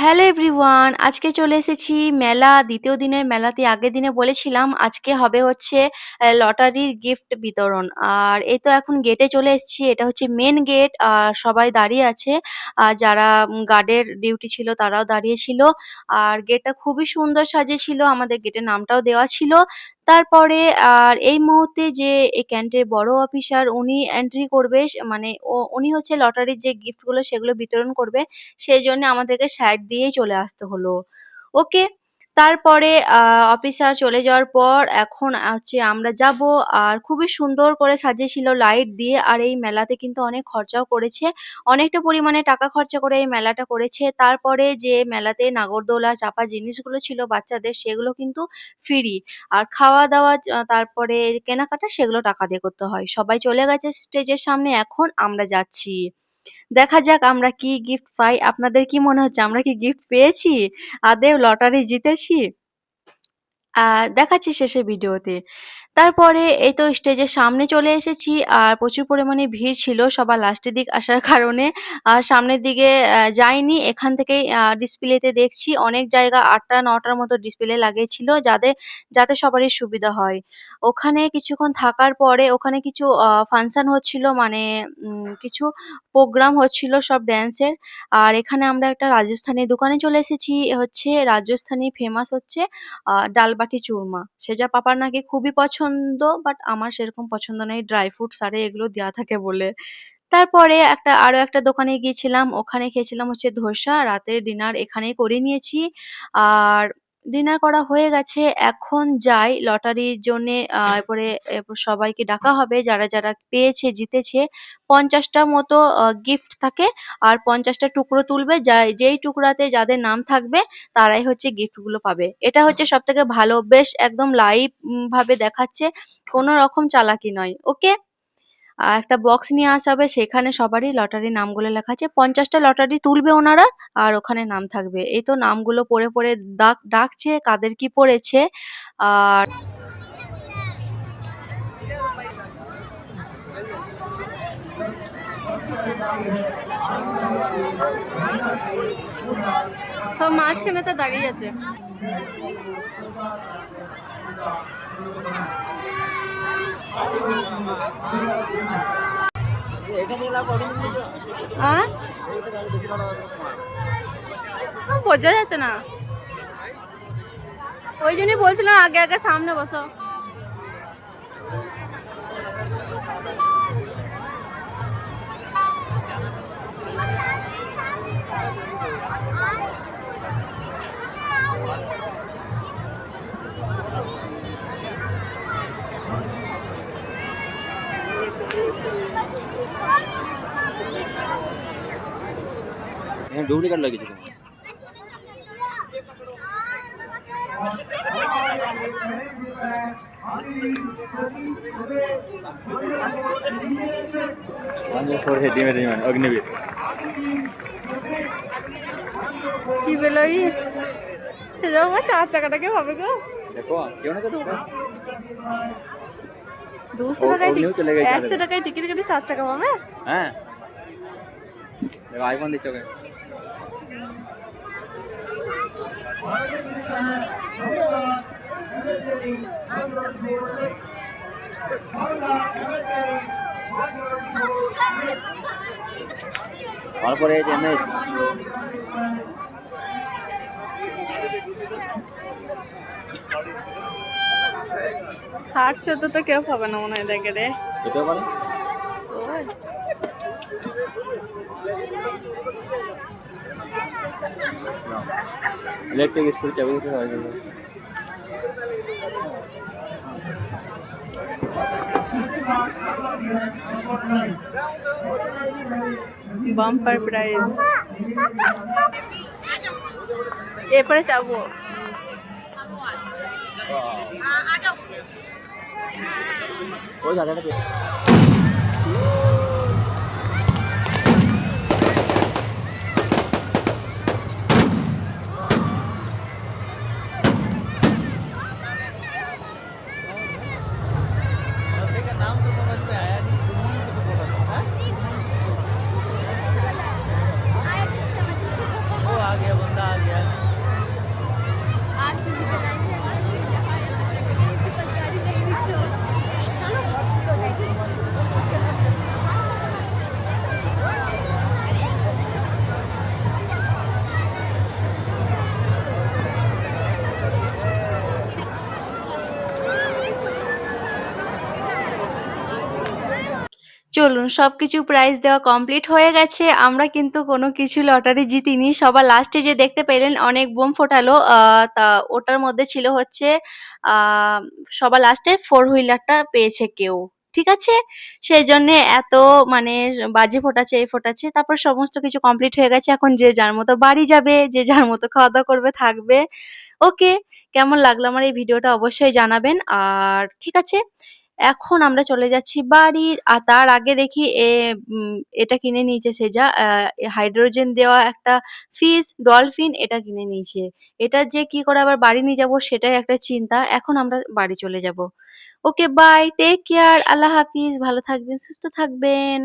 Hello everyone, আজকে চলে এসেছি মেলা দ্বিতীয় দিনের মেলাতে। আগের দিনে বলেছিলাম আজকে হবে হচ্ছে লটারির গিফট বিতরণ। আর এই তো এখন গেটে চলে এসেছি। এটা হচ্ছে মেন গেট। আর সবাই দাঁড়িয়ে আছে। আর যারা গার্ডের ডিউটি ছিল তারাও দাঁড়িয়ে ছিল। আর গেটটা খুবই সুন্দর সাজিয়েছিল। আমাদের গেটের নামটাও দেওয়া ছিল। তারপরে আর এই মুহূর্তে যে এই ক্যান্টের বড় অফিসার উনি এন্ট্রি করবে। মানে উনি হচ্ছে লটারির যে গিফটগুলো সেগুলো বিতরণ করবে। সেজন্য আমাদেরকে সাইড দিয়েই চলে আসতে হলো। ওকে। তারপরে অফিসার চলে যাওয়ার পর এখন হচ্ছে আমরা যাবো। আর খুবই সুন্দর করে সাজিয়েছিল লাইট দিয়ে। আর এই মেলাতে কিন্তু অনেক খরচাও করেছে। অনেকটা পরিমাণে টাকা খরচা করে এই মেলাটা করেছে। তারপরে যে মেলাতে নাগরদোলা চাপা জিনিসগুলো ছিল বাচ্চাদের সেগুলো কিন্তু ফ্রি। আর খাওয়া-দাওয়া তারপরে কেনাকাটা সেগুলো টাকা দিয়ে করতে হয়। সবাই চলে গেছে স্টেজের সামনে, এখন আমরা যাচ্ছি। দেখা যাক আমরা কি গিফট পাই। আপনাদের কি মনে হচ্ছে আমরা কি গিফট পেয়েছি? আদৌ লটারি জিতেছি? দেখাচ্ছি শেষের ভিডিওতে। তারপরে এই তো স্টেজের সামনে চলে এসেছি। আর প্রচুর পরিমাণে ভিড় ছিল সবার লাস্টের দিক আসার কারণে সামনের দিকে যাইনি। এখান থেকেই ডিসপ্লেতে দেখছি অনেক জায়গা ৮টা ৯টার মতো ডিসপ্লে লাগিয়েছিল যাতে সবারই সুবিধা হয়। ওখানে কিছুক্ষণ থাকার পরে ওখানে কিছু ফাংশন হচ্ছিল, মানে কিছু প্রোগ্রাম হচ্ছিল সব ড্যান্সের। আর এখানে আমরা একটা রাজস্থানি দোকানে চলে এসেছি। হচ্ছে রাজস্থানি ফেমাস হচ্ছে ডাল বাটি চুরমা। সেজা পাপার নাকি খুবই পছন্দ, বাট আমার সেরকম পছন্দ নেই ড্রাই ফ্রুটস আরে এগুলো দেয়া থাকে বলে। তারপরে আরো একটা দোকানে গিয়েছিলাম। ওখানে খেয়েছিলাম হচ্ছে ধোসা। রাতের ডিনার এখানেই করে নিয়েছি। আর ডিনার করা হয়ে গেছে। এখন যাই লটারির জন্যে এরপর সবাইকে ডাকা হবে যারা পেয়েছে, জিতেছে। ৫০ টার মতো গিফট থাকে। আর ৫০ টা টুকরো তুলবে। যেই টুকরাতে যাদের নাম থাকবে তারাই হচ্ছে গিফট গুলো পাবে। এটা হচ্ছে সবথেকে ভালো। বেশ একদম লাইভ ভাবে দেখাচ্ছে। কোন রকম চালাকি নয়। ওকে? একটা বক্স নিয়ে আসা হবে, সেখানে সবারই লটারির নামগুলো লেখা আছে। ৫০ টা লটারি তুলবে ওনারা। আর ওখানে নাম থাকবে। এই তো নামগুলো পড়ে ডাকছে কাদের কি পড়েছে। আর সব মাঝখানে তো দাঁড়িয়ে আছে। বোঝা যাচ্ছে না, ওই জন্যই বলছিলাম আগে আগে সামনে বসো। ডুপ্লিকেট লাগিয়েছিল। ধীমে ধীমে অগ্নিবীর কি বেলোই সে যাবো ৪ চাকাটাকে হবে গো। দেখো কেউ না কেউ ২০০ টাকায় ১০০ টাকায় টিকিট কেটে ৪ চাকা পাবে। হ্যাঁ দেখো আইফোন দিচ্ছ ওকে। তারপরে এই যে এমএস ৬০-৭০ তো কেউ পাবে না মনে হয় দেখে রে। যেতেও পারে। ইলেকট্রিক স্কুল চাবি দিতে হয়। বাম্পার প্রাইজ এরপরে যাবো। ওই জায়গাটা চলুন সবকিছু প্রাইজ দেওয়া কমপ্লিট হয়ে গেছে। আমরা কিন্তু কোনো কিছু লটারি জিতিনি। সবার লাস্টে যে দেখতে পেলেন অনেক বোম ফোটালো। তা ওটার মধ্যে ছিল হচ্ছে আ সবার লাস্টে 4 হুইলারটা পেয়েছে কেউ। ঠিক আছে? সেজন্যে এত মানে বাজি ফোটাচ্ছে, এই ফোটাচ্ছে। তারপর সমস্ত কিছু কমপ্লিট হয়ে গেছে। এখন যে যার মতো বাড়ি যাবে, যে যার মতো খাওয়া-দাওয়া করবে, থাকবে। ওকে, কেমন লাগলো আমার এই ভিডিওটা অবশ্যই জানাবেন। আর ঠিক আছে, এখন আমরা চলে যাচ্ছি বাড়ি। আর তার আগে দেখি এটা কিনে নিয়েছে সেজা। হাইড্রোজেন দেওয়া একটা ফিশ, ডলফিন এটা কিনে নিয়েছে। এটা যে কি করে আবার বাড়ি নিয়ে যাবো সেটাই একটা চিন্তা। এখন আমরা বাড়ি চলে যাবো। ওকে বাই, টেক কেয়ার, আল্লাহ হাফিজ। ভালো থাকবেন, সুস্থ থাকবেন।